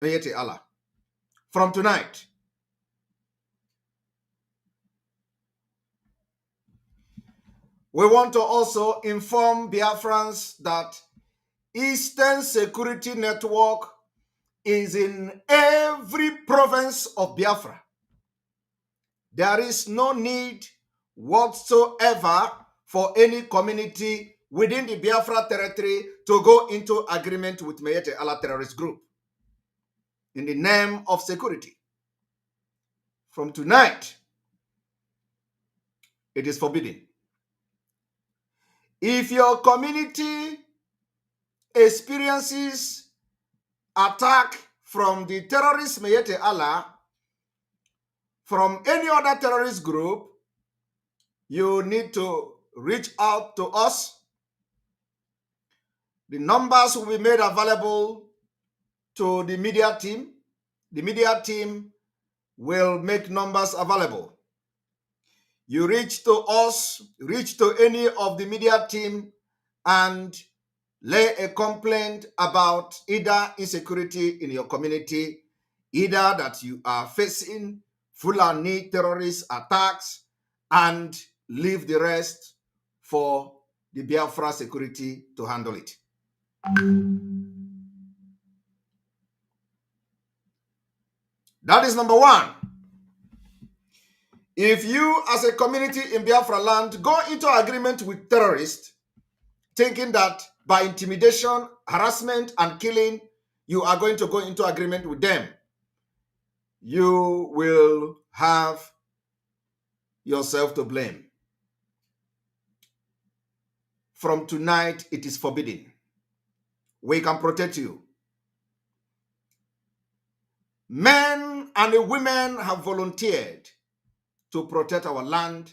Mayete Allah. From tonight, we want to also inform Biafrans that Eastern Security Network is in every province of Biafra. There is no need whatsoever for any community within the Biafra territory to go into agreement with Mayete Allah terrorist group in the name of security. From tonight, it is forbidden. If your community experiences attack from the terrorist Mayete Allah, from any other terrorist group, you need to reach out to us. The numbers will be made available to the media team. The media team will make numbers available. You reach to us, reach to any of the media team and lay a complaint about either insecurity in your community, either that you are facing Fulani terrorist attacks, and leave the rest for the Biafra security to handle it. That is number one. If you, as a community in Biafra land, go into agreement with terrorists, thinking that by intimidation, harassment, and killing, you are going to go into agreement with them, you will have yourself to blame. From tonight, it is forbidden. We can protect you. Men and women have volunteered to protect our land,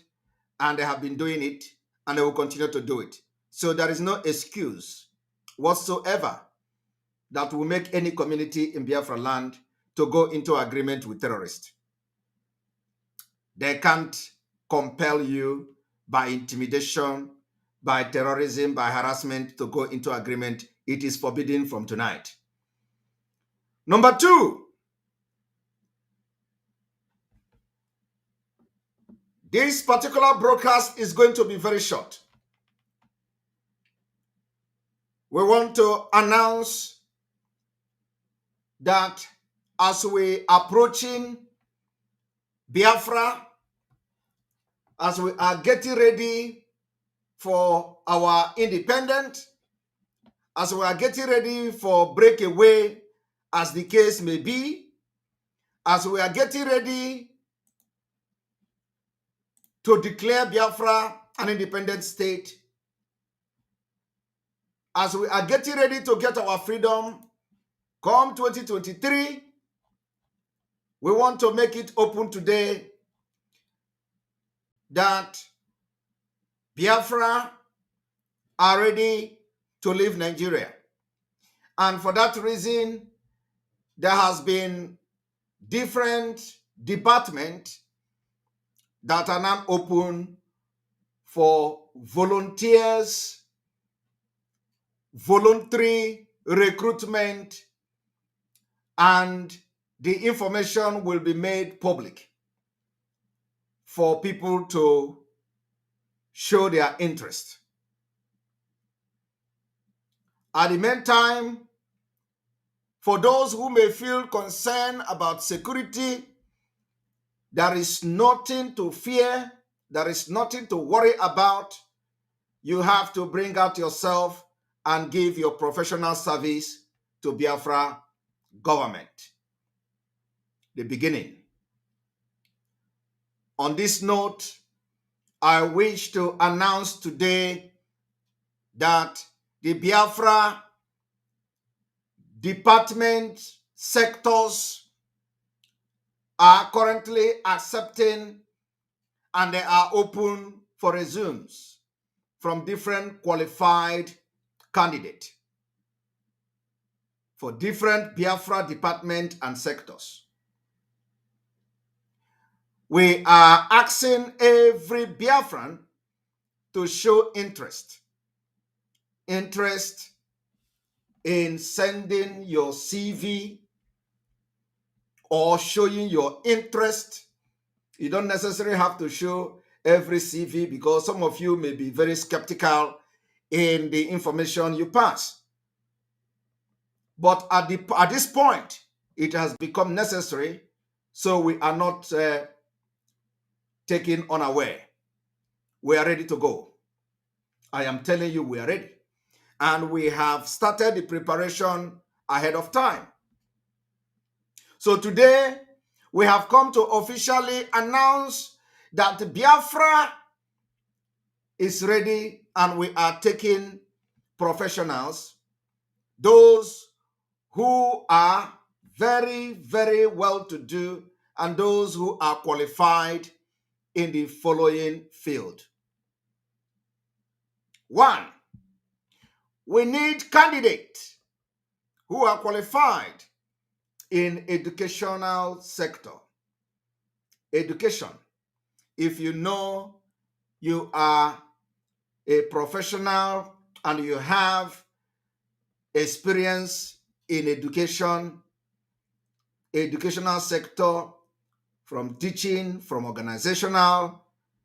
and they have been doing it, and they will continue to do it. So there is no excuse whatsoever that will make any community in Biafra land to go into agreement with terrorists. They can't compel you by intimidation, by terrorism, by harassment to go into agreement. It is forbidden from tonight. Number two, this particular broadcast is going to be very short. We want to announce that as we approaching Biafra, as we are getting ready for our independence, as we are getting ready for breakaway, as the case may be, as we are getting ready to declare Biafra an independent state, as we are getting ready to get our freedom, come 2023, we want to make it open today that Biafra are ready to leave Nigeria. And for that reason, there has been different departments that are now open for volunteers, voluntary recruitment, and the information will be made public for people to show their interest. At the meantime, for those who may feel concerned about security, there is nothing to fear. There is nothing to worry about. You have to bring out yourself and give your professional service to Biafra government. The beginning. On this note, I wish to announce today that the Biafra department sectors are currently accepting and they are open for resumes from different qualified candidates for different Biafra department and sectors. We are asking every Biafran to show interest in sending your CV or showing your interest. You don't necessarily have to show every CV because some of you may be very skeptical in the information you pass. But at this point, it has become necessary, so we are not taken unaware. We are ready to go. I am telling you, we are ready. And we have started the preparation ahead of time. So today, we have come to officially announce that Biafra is ready and we are taking professionals, those who are very, very well to do, and those who are qualified in the following field. 1, we need candidates who are qualified in educational sector. Education. If you know you are a professional and you have experience in educational sector, from teaching, from organizational,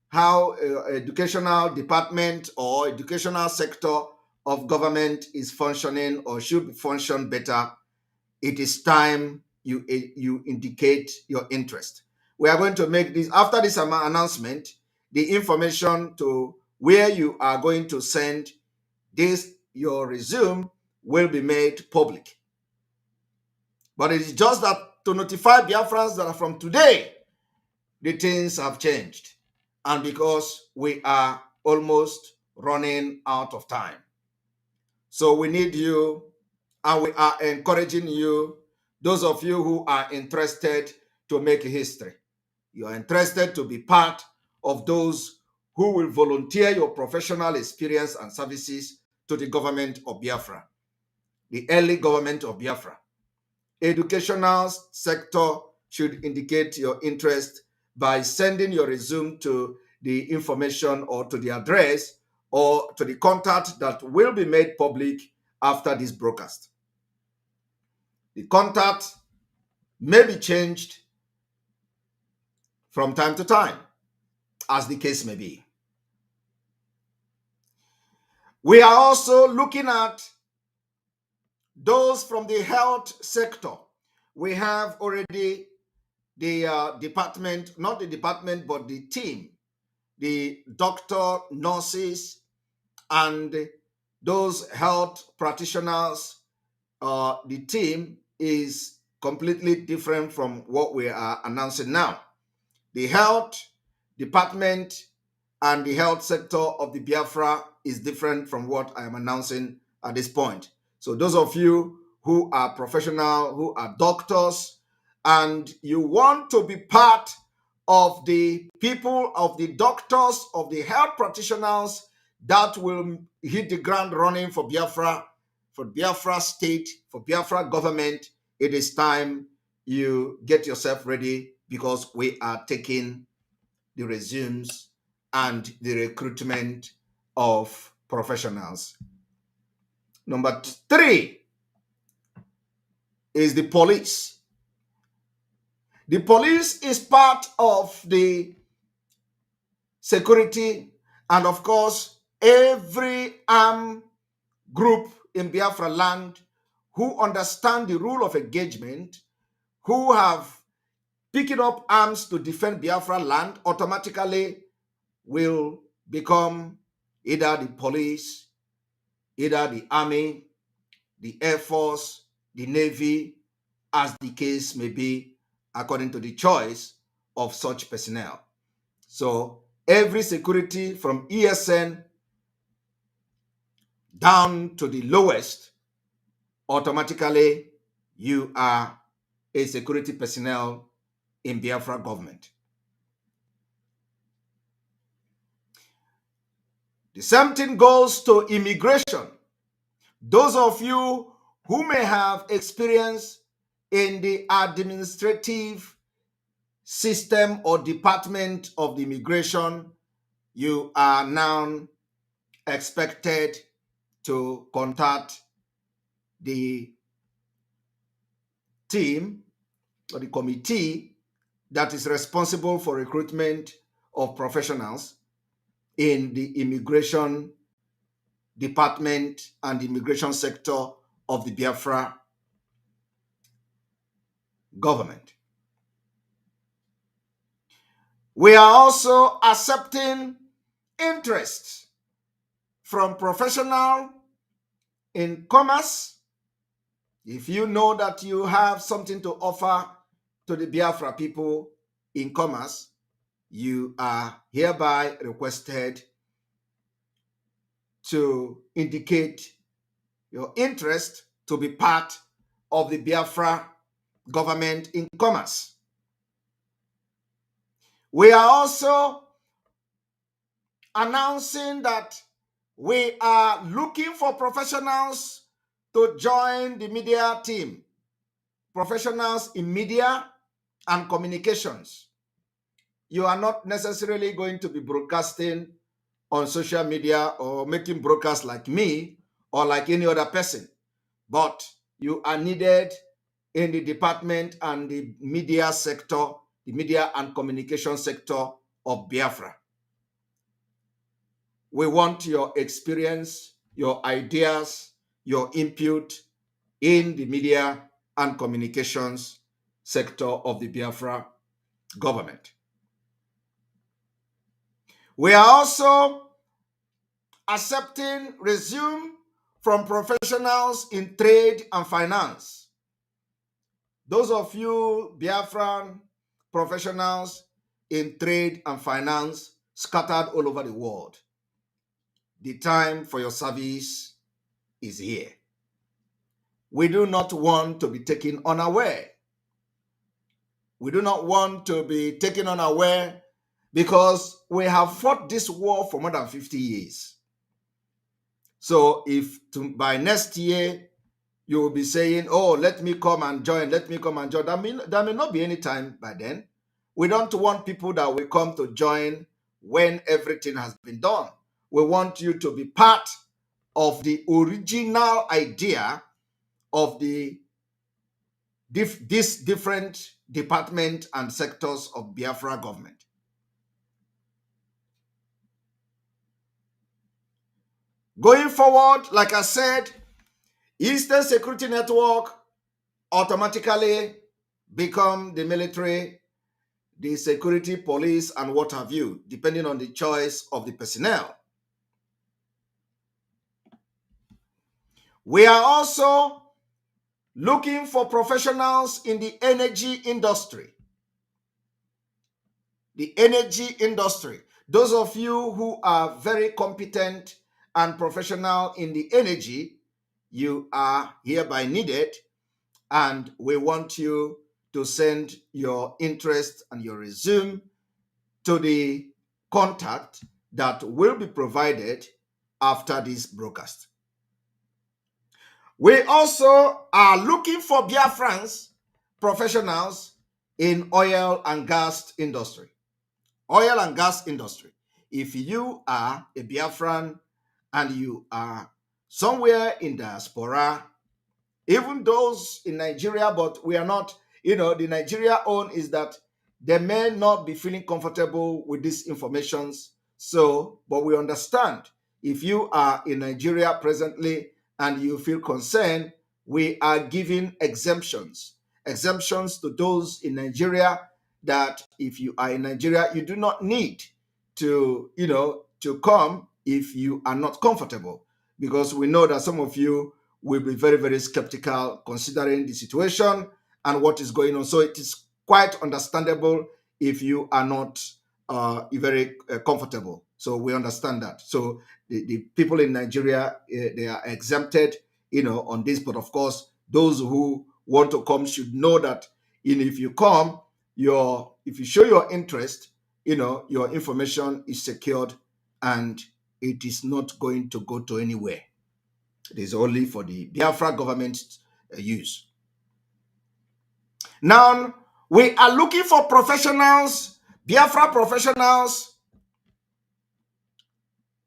how educational department or educational sector of government is functioning or should function better, it is time you indicate your interest. We are going to make this, after this announcement, the information to where you are going to send this, your resume, will be made public. But it is just that to notify Biafrans that from today, the things have changed. And because we are almost running out of time. So we need you, and we are encouraging you, those of you who are interested to make history. You are interested to be part of those who will volunteer your professional experience and services to the government of Biafra, the early government of Biafra. Educational sector should indicate your interest by sending your resume to the information or to the address or to the contact that will be made public after this broadcast. The contact may be changed from time to time, as the case may be. We are also looking at those from the health sector. We have already the department, not the department, but the team, the doctor, nurses, and those health practitioners. The team is completely different from what we are announcing now. The health department and the health sector of the Biafra is different from what I am announcing at this point. So those of you who are professional, who are doctors, and you want to be part of the people, of the doctors, of the health practitioners that will hit the ground running for Biafra state, for Biafra government, it is time you get yourself ready because we are taking the resumes and the recruitment of professionals. Number 3 is the police. The police is part of the security, and of course, every armed group in Biafra land who understand the rule of engagement, who have picked up arms to defend Biafra land, automatically will become either the police, either the army, the air force, the navy, as the case may be, according to the choice of such personnel. So every security from ESN down to the lowest, automatically you are a security personnel in Biafra government. The same thing goes to immigration. Those of you who may have experience in the administrative system or department of the immigration, you are now expected to contact the team or the committee that is responsible for recruitment of professionals in the immigration department and the immigration sector of the Biafra government. We are also accepting interest from professionals in commerce. If you know that you have something to offer to the Biafra people in commerce, you are hereby requested to indicate your interest to be part of the Biafra government in commerce. We are also announcing that we are looking for professionals to join the media team, professionals in media and communications. You are not necessarily going to be broadcasting on social media or making broadcasts like me or like any other person, but you are needed in the department and the media sector, the media and communication sector of Biafra. We want your experience, your ideas, your input in the media and communications sector of the Biafra government. We are also accepting resume from professionals in trade and finance. Those of you Biafran professionals in trade and finance scattered all over the world, the time for your service is here. We do not want to be taken unaware. We do not want to be taken unaware because we have fought this war for more than 50 years. So if by next year you will be saying, oh, let me come and join, let me come and join, that may not be any time by then. We don't want people that will come to join when everything has been done. We want you to be part of the original idea of these different departments and sectors of Biafra government. Going forward, like I said, Eastern Security Network automatically become the military, the security, police, and what have you, depending on the choice of the personnel. We are also looking for professionals in the energy industry. The energy industry. Those of you who are very competent and professional in the energy, you are hereby needed, and we want you to send your interest and your resume to the contact that will be provided after this broadcast. We also are looking for Biafrans professionals in oil and gas industry. Oil and gas industry. If you are a Biafran and you are somewhere in diaspora, even those in Nigeria, but we are not, the Nigeria own is that they may not be feeling comfortable with these informations. So, but we understand if you are in Nigeria presently and you feel concerned, we are giving exemptions to those in Nigeria, that if you are in Nigeria, you do not need to, to come if you are not comfortable, because we know that some of you will be very, very skeptical considering the situation and what is going on. So it is quite understandable if you are not very comfortable. So we understand that. So the people in Nigeria, they are exempted, on this. But of course, those who want to come should know that, if you come, if you show your interest, your information is secured and it is not going to go to anywhere. It is only for the Biafra government use. Now, we are looking for professionals, Biafra professionals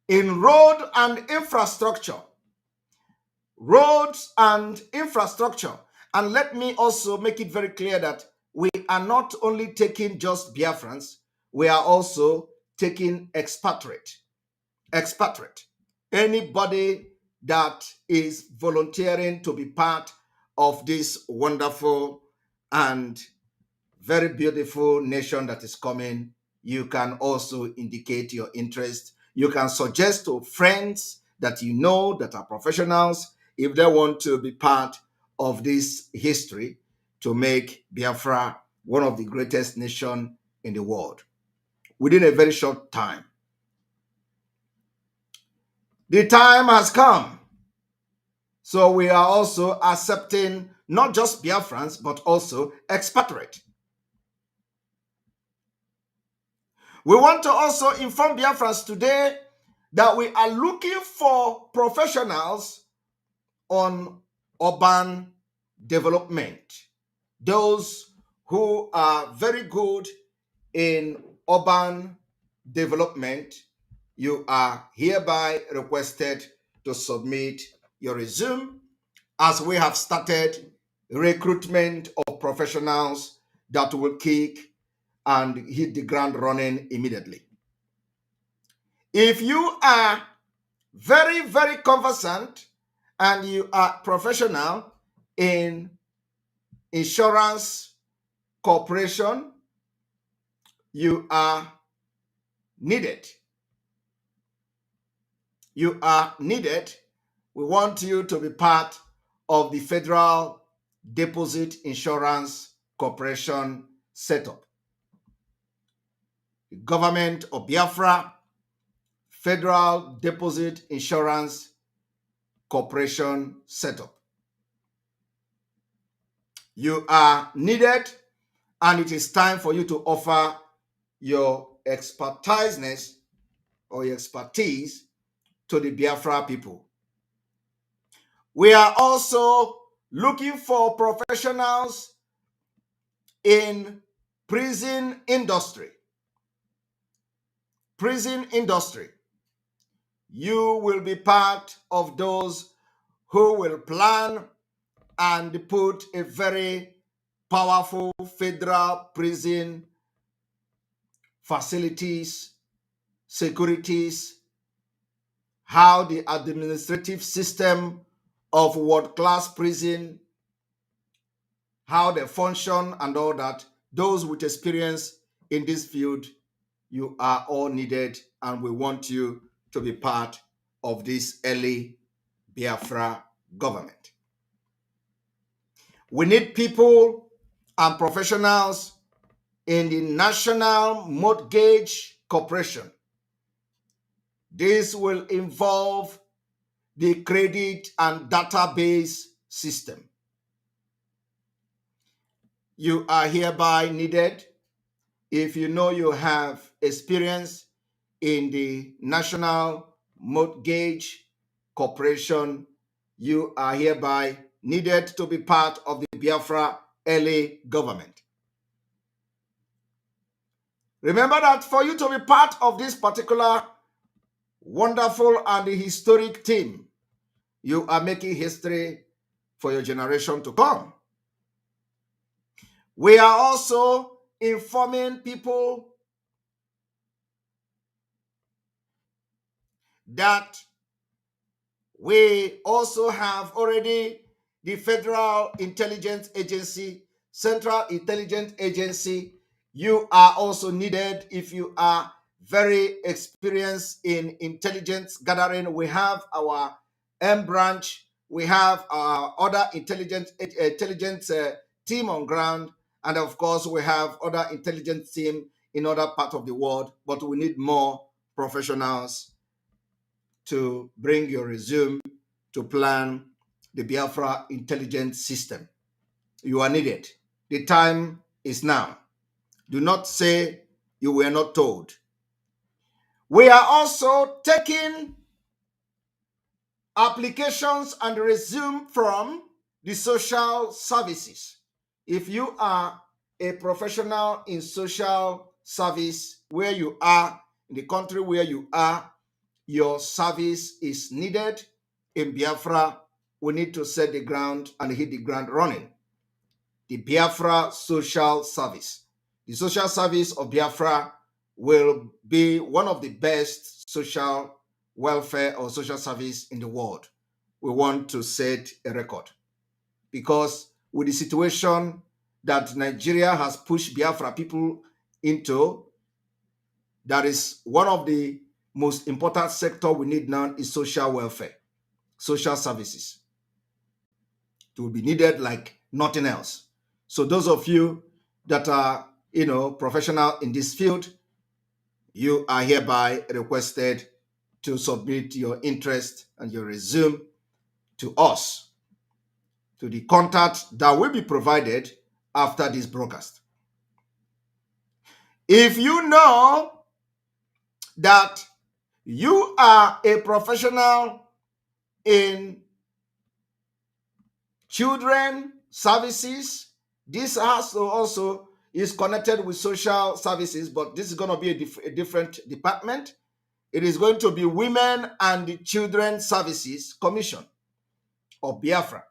in road and infrastructure. Roads and infrastructure. And let me also make it very clear that we are not only taking just Biafrans, we are also taking expatriate. Anybody that is volunteering to be part of this wonderful and very beautiful nation that is coming, you can also indicate your interest. You can suggest to friends that you know that are professionals if they want to be part of this history to make Biafra one of the greatest nations in the world within a very short time. The time has come. So we are also accepting not just Biafrans, but also expatriate. We want to also inform Biafrans today that we are looking for professionals on urban development. Those who are very good in urban development, you are hereby requested to submit your resume as we have started recruitment of professionals that will kick and hit the ground running immediately. If you are very, very conversant and you are professional in insurance corporation, you are needed. You are needed. We want you to be part of the Federal Deposit Insurance Corporation setup. The government of Biafra, Federal Deposit Insurance Corporation setup. You are needed, and it is time for you to offer your expertise or your expertise to the Biafra people. We are also looking for professionals in prison industry. Prison industry. You will be part of those who will plan and put a very powerful federal prison facilities, securities, how the administrative system of world-class prison, how they function and all that. Those with experience in this field, you are all needed, and we want you to be part of this early Biafra government. We need people and professionals in the National Mortgage Corporation. This will involve the credit and database system. You are hereby needed. If you know you have experience in the National Mortgage Corporation, you are hereby needed to be part of the Biafra early government. Remember that for you to be part of this particular wonderful and historic team, you are making history for your generation to come. We are also informing people that we also have already the Federal Intelligence Agency, Central Intelligence Agency. You are also needed if you are very experienced in intelligence gathering. We have our M branch, we have our other intelligence team on ground, and of course we have other intelligence team in other parts of the world, but we need more professionals to bring your resume to plan the Biafra intelligence system. You are needed. The time is now. Do not say you were not told. We are also taking applications and resume from the social services. If you are a professional in social service where you are, in the country where you are, your service is needed. In Biafra, we need to set the ground and hit the ground running. the Biafra Social Service. The social service of Biafra will be one of the best social welfare or social service in the world. We want to set a record because with the situation that Nigeria has pushed Biafra people into, that is one of the most important sector we need now is social welfare, social services. It will be needed like nothing else. So those of you that are, professional in this field, you are hereby requested to submit your interest and your resume to us, to the contact that will be provided after this broadcast. If you know that you are a professional in children services, this also is connected with social services, but this is going to be a different department. It is going to be Women and Children Services Commission of Biafra.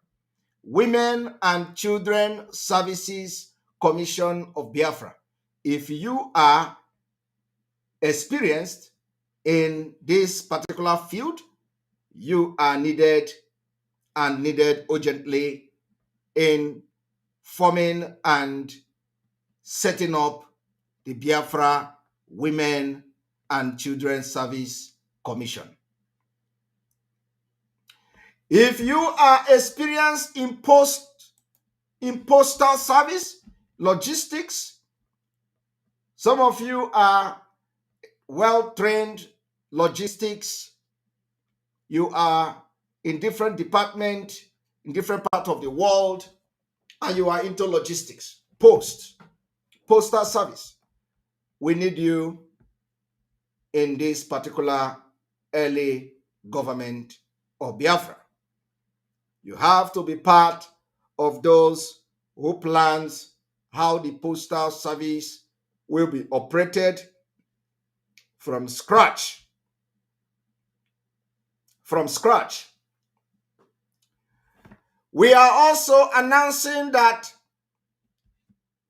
Women and Children Services Commission of Biafra. If you are experienced in this particular field, you are needed and needed urgently in forming and setting up the Biafra Women and Children Service Commission. If you are experienced in postal service, logistics, some of you are well-trained logistics, you are in different departments, in different parts of the world, and you are into logistics, postal service, we need you in this particular early government of Biafra. You have to be part of those who plans how the postal service will be operated from scratch. From scratch. We are also announcing that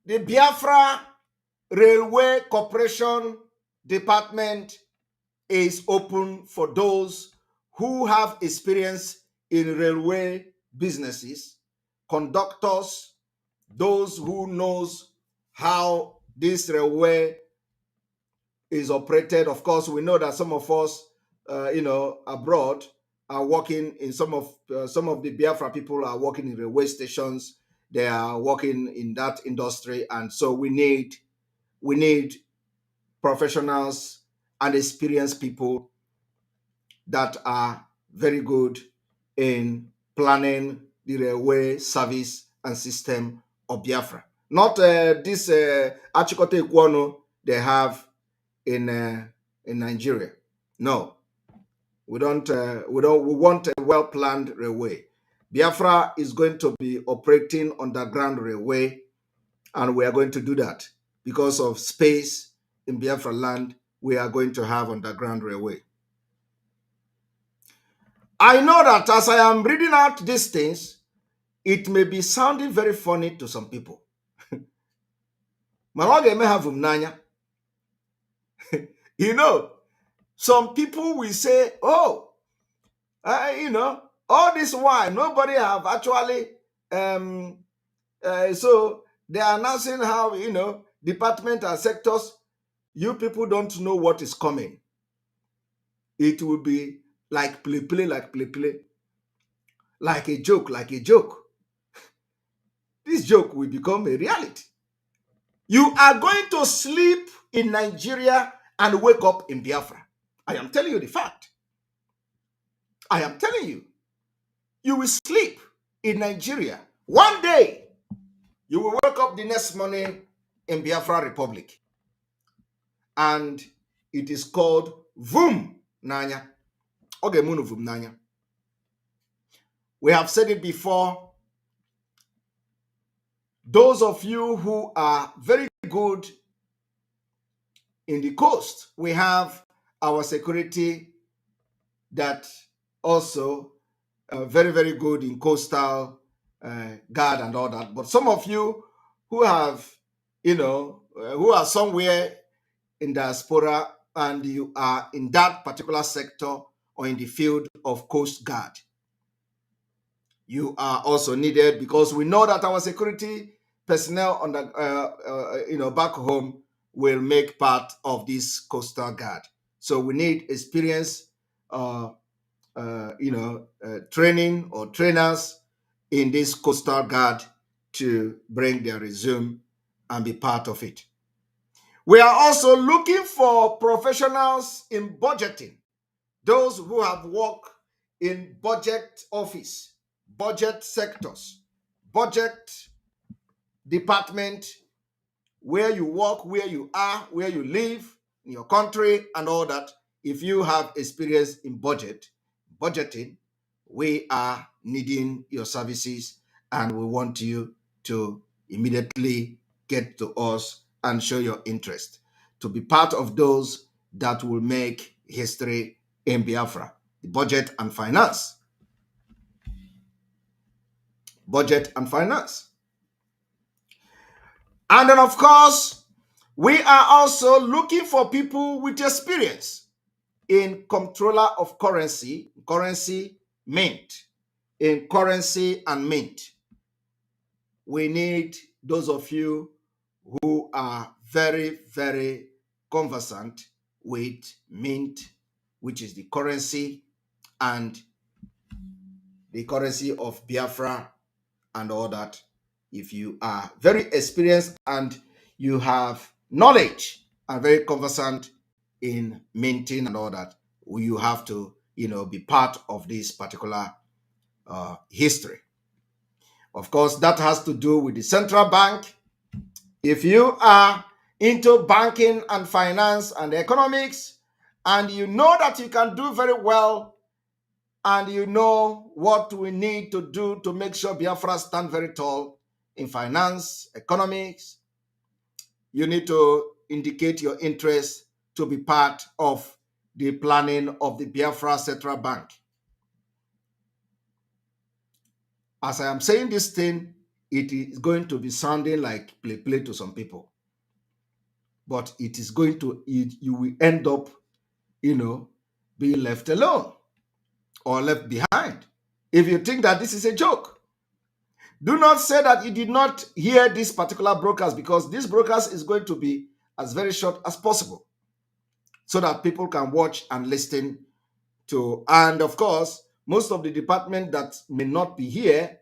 the Biafra Railway Corporation Department is open for those who have experience in railway businesses, conductors, those who knows how this railway is operated. Of course, we know that some of us, abroad are working in some of the Biafra people are working in railway stations. They are working in that industry, and so we need professionals and experienced people that are very good in planning the railway service and system of Biafra. Not this Achikote Ekwono they have in Nigeria. No, we don't. We want a well-planned railway. Biafra is going to be operating underground railway, and we are going to do that because of space in Biafra land. We are going to have underground railway. I know that as I am reading out these things, it may be sounding very funny to some people. Some people will say, oh, all this while, nobody have actually, so they are announcing how, department and sectors, you people don't know what is coming. It will be like play, like a joke. This joke will become a reality. You are going to sleep in Nigeria and wake up in Biafra. I am telling you the fact. I am telling you. You will sleep in Nigeria. One day, you will wake up the next morning in Biafra Republic. And it is called Vum Nanya. Ogemunu Vum Nanya. We have said it before. Those of you who are very good in the coast, we have our security that also very, very good in coastal guard and all that. But some of you who have, who are somewhere in diaspora and you are in that particular sector or in the field of Coast Guard, you are also needed, because we know that our security personnel on the, back home will make part of this Coastal Guard. So we need experienced, training or trainers in this Coastal Guard to bring their resume and be part of it. We are also looking for professionals in budgeting, those who have worked in budget office, budget sectors, budget department, where you work, where you are, where you live, in your country, and all that. If you have experience in budgeting, we are needing your services, and we want you to immediately get to us and show your interest to be part of those that will make history in Biafra. The budget and finance. Budget and finance. And then, of course, we are also looking for people with experience in controller of currency, mint, in currency and mint. We need those of you who are very, very conversant with mint, which is the currency, and the currency of Biafra and all that. If you are very experienced and you have knowledge and very conversant in minting and all that, you have to, be part of this particular history. Of course, that has to do with the central bank. If you are into banking and finance and economics, and you know that you can do very well, and you know what we need to do to make sure Biafra stand very tall in finance, economics, you need to indicate your interest to be part of the planning of the Biafra Central Bank. As I am saying this thing, it is going to be sounding like play to some people. But it is going to, you will end up, being left alone or left behind if you think that this is a joke. Do not say that you did not hear this particular broadcast, because this broadcast is going to be as very short as possible so that people can watch and listen to. And of course, most of the department that may not be here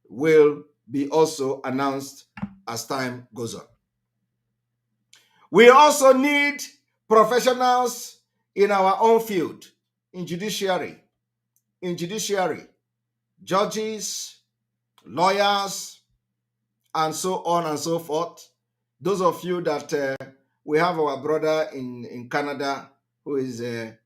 will be also announced as time goes on. We also need professionals in our own field, in judiciary, judges, lawyers, and so on and so forth. Those of you that we have our brother in Canada who is a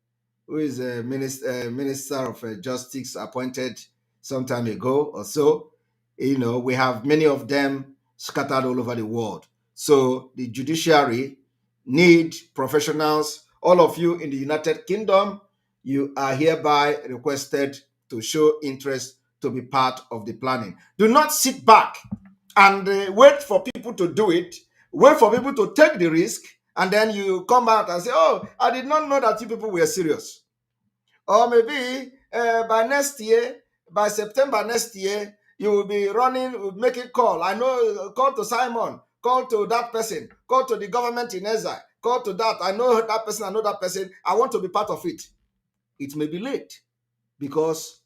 minister of justice appointed some time ago or so. We have many of them scattered all over the world. So the judiciary need professionals. All of you in the United Kingdom, you are hereby requested to show interest to be part of the planning. Do not sit back and wait for people to do it. Wait for people to take the risk, and then you come out and say, oh, I did not know that you people were serious. Or maybe by next year, by September next year, you will be running, making call. I know, call to Simon, call to that person, call to the government in exile, call to that. I know that person, I know that person. I want to be part of it. It may be late because,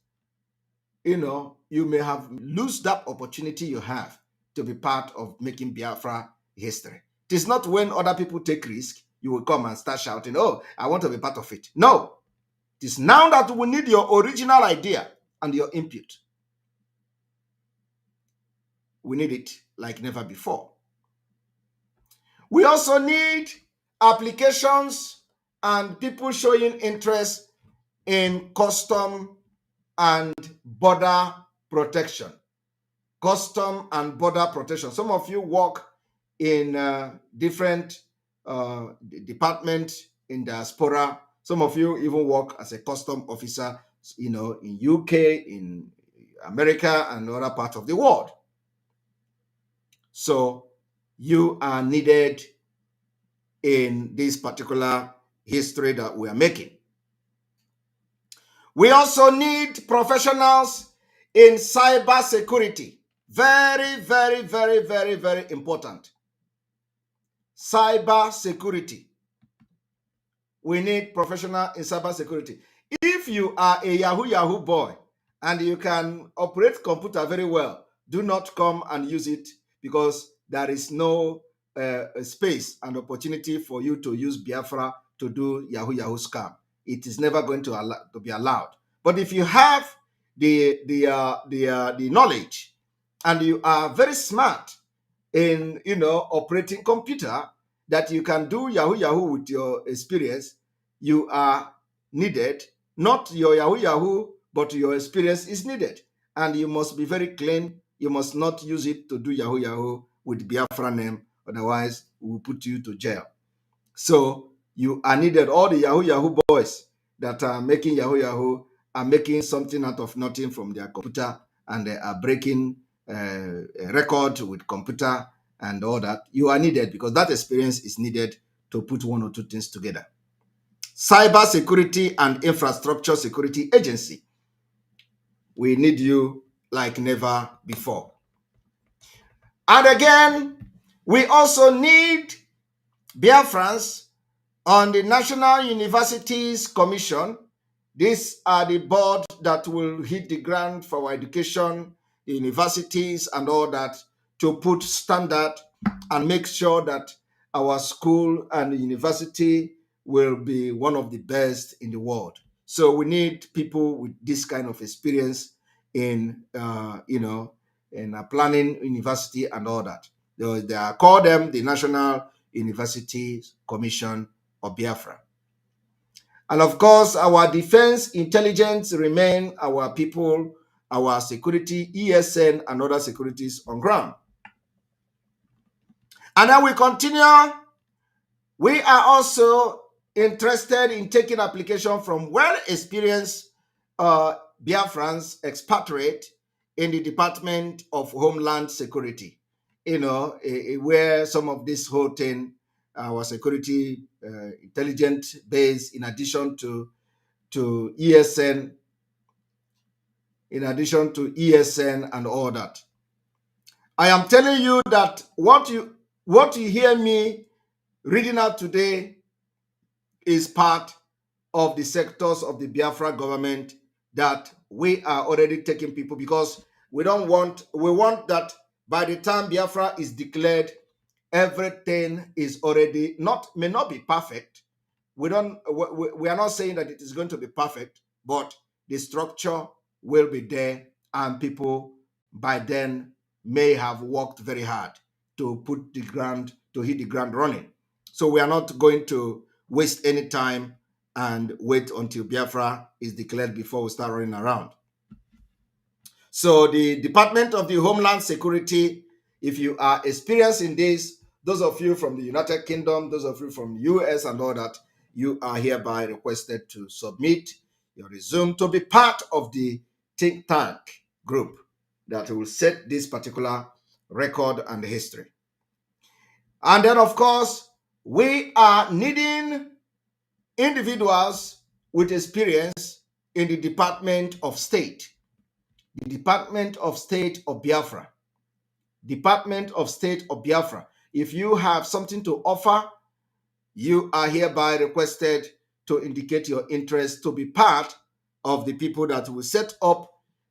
you may have lose that opportunity you have to be part of making Biafra history. It is not when other people take risk, you will come and start shouting, oh, I want to be part of it. No. It is now that we need your original idea and your input. We need it like never before. We also need applications and people showing interest in custom and border protection. Custom and border protection. Some of you work in different departments in diaspora. Some of you even work as a custom officer, in UK, in America and other parts of the world. So you are needed in this particular history that we are making. We also need professionals in cyber security. Very, very, very, very, very important. Cyber security. We need professional in cyber security. If you are a Yahoo boy and you can operate computer very well, do not come and use it, because there is no space and opportunity for you to use Biafra to do Yahoo scam. It is never going to be allowed. But if you have the knowledge and you are very smart in operating computer, that you can do Yahoo with your experience, you are needed. Not your Yahoo, but your experience is needed. And you must be very clean. You must not use it to do Yahoo with Biafra name. Otherwise, we will put you to jail. So you are needed. All the Yahoo boys that are making Yahoo are making something out of nothing from their computer, and they are breaking a record with computer and all that. You are needed, because that experience is needed to put one or two things together. Cyber Security and Infrastructure Security Agency. We need you like never before. And again, we also need Biafrans on the National Universities Commission. These are the board that will hit the ground for our education, the universities and all that, to put standard and make sure that our school and the university will be one of the best in the world. So we need people with this kind of experience in, planning university and all that. They are call them the National Universities Commission of Biafra. And of course, our defense intelligence remain our people, our security, ESN, and other securities on ground. And then we continue. We are also interested in taking application from well-experienced Biafrans expatriate in the Department of Homeland Security. Where some of this whole thing, our security intelligence base, in addition to ESN, and all that. I am telling you that what you hear me reading out today is part of the sectors of the Biafra government that we are already taking people, because we want that by the time Biafra is declared, everything is already may not be perfect. We are not saying that it is going to be perfect, but the structure will be there, and people by then may have worked very hard to hit the ground running. So we are not going to waste any time and wait until Biafra is declared before we start running around. So the Department of the Homeland Security, if you are experienced in this, those of you from the United Kingdom, those of you from the US and all that, you are hereby requested to submit your resume to be part of the think tank group that will set this particular record and history. And then, of course, we are needing individuals with experience in the Department of State. The Department of State of Biafra. Department of State of Biafra. If you have something to offer, you are hereby requested to indicate your interest to be part of the people that will set up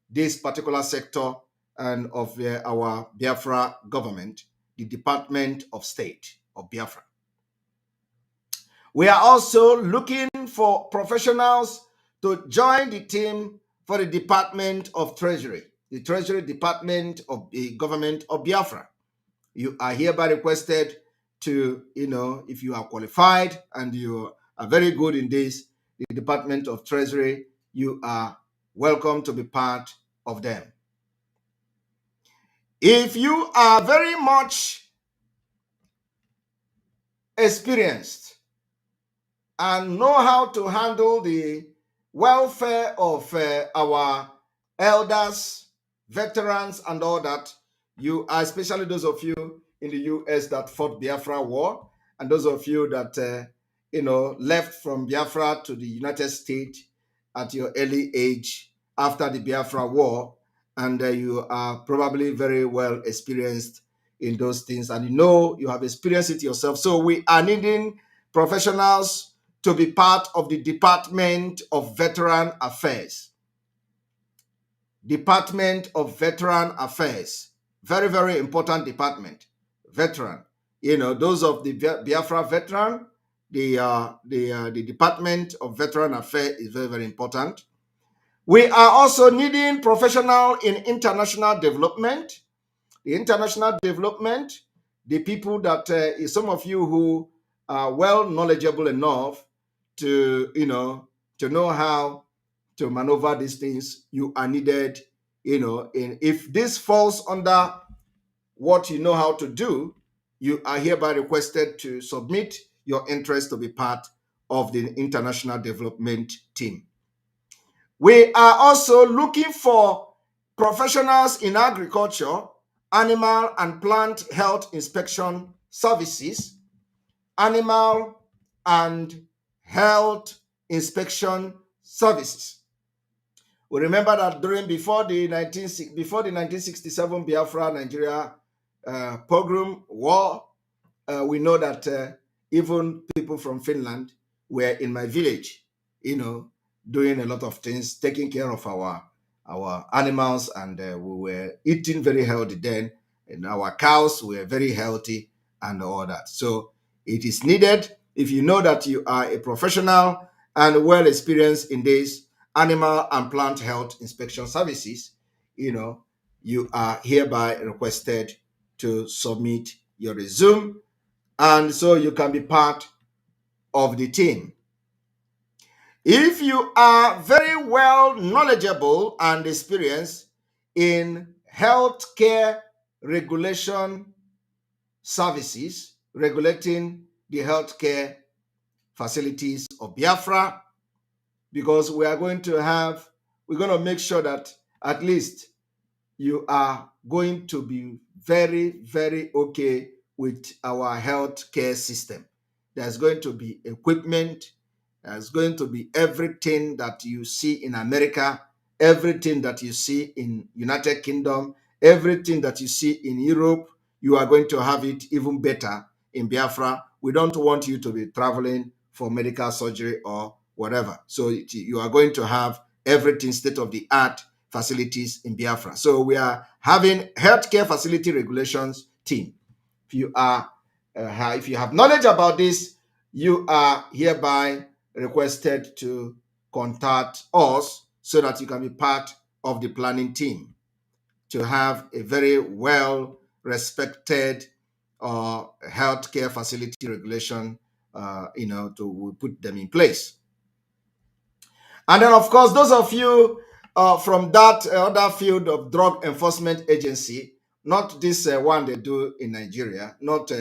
this particular sector and of our Biafra government, the Department of State of Biafra. We are also looking for professionals to join the team for the Department of Treasury, the Treasury Department of the Government of Biafra. You are hereby requested to, if you are qualified and you are very good in this, the Department of Treasury, you are welcome to be part of them. If you are very much experienced and know how to handle the welfare of our elders veterans and all that. You are, especially those of you in the US that fought Biafra war, and those of you that left from Biafra to the United States at your early age after the Biafra war, and you are probably very well experienced in those things, and you have experienced it yourself. So we are needing professionals to be part of the Department of Veteran Affairs. Department of Veteran Affairs. Very, very important department. Veteran. Those of the Biafra veteran, the Department of Veteran Affairs is very, very important. We are also needing professional in international development. The international development, the people that some of you who are well knowledgeable enough to know how to maneuver these things, you are needed. If this falls under what you know how to do, you are hereby requested to submit your interest to be part of the international development team. We are also looking for professionals in agriculture, animal and plant health inspection services, animal and health inspection services. We remember that before the 1967 Biafra Nigeria pogrom war, we know that even people from Finland were in my village, doing a lot of things, taking care of our animals, and we were eating very healthy then, and our cows were very healthy and all that. So it is needed, if you know that you are a professional and well experienced in this animal and plant health inspection services, you are hereby requested to submit your resume, and so you can be part of the team. If you are very well knowledgeable and experienced in healthcare regulation services, regulating the healthcare facilities of Biafra, because we're going to make sure that at least you are going to be very, very okay with our healthcare system. There's going to be equipment, there's going to be everything that you see in America, everything that you see in United Kingdom, everything that you see in Europe. You are going to have it even better in Biafra. We don't want you to be traveling for medical surgery or whatever. So you are going to have everything state of the art facilities in Biafra. So we are having healthcare facility regulations team. If you have knowledge about this, you are hereby requested to contact us so that you can be part of the planning team to have a very well respected healthcare facility regulation, to put them in place. And then, of course, those of you from that other field of drug enforcement agency, not this one they do in Nigeria, not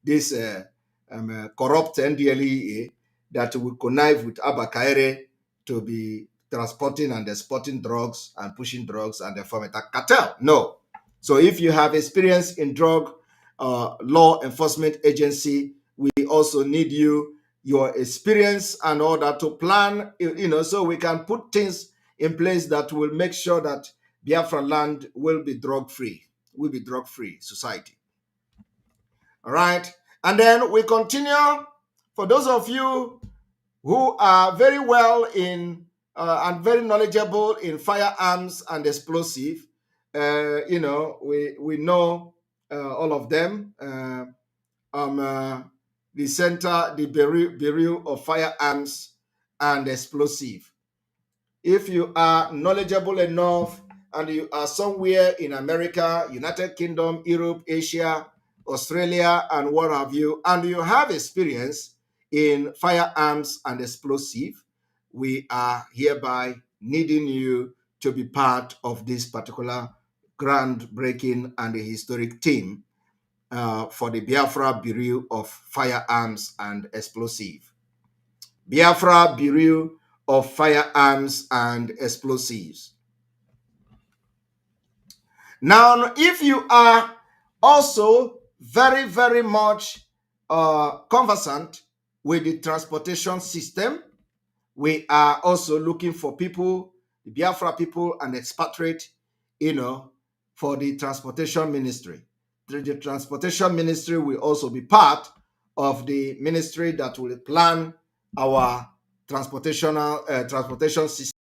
this corrupt NDLEA that will connive with Abba Kaire to be transporting and exporting drugs and pushing drugs and form a cartel. No. So if you have experience in drug law enforcement agency, we also need your experience and all that to plan, so we can put things in place that will make sure that Biafra land will be drug-free society. All right. And then we continue. For those of you who are very well in and very knowledgeable in firearms and explosive, we know all of them. The Bureau of Firearms and Explosive. If you are knowledgeable enough and you are somewhere in America, United Kingdom, Europe, Asia, Australia, and what have you, and you have experience in firearms and explosive, we are hereby needing you to be part of this particular groundbreaking and historic team for the Biafra Bureau of Firearms and Explosive. Biafra Bureau of Firearms and Explosives. Now, if you are also very, very much conversant with the transportation system, we are also looking for people, the Biafra people and expatriate, for the transportation ministry. The transportation ministry will also be part of the ministry that will plan our transportation system.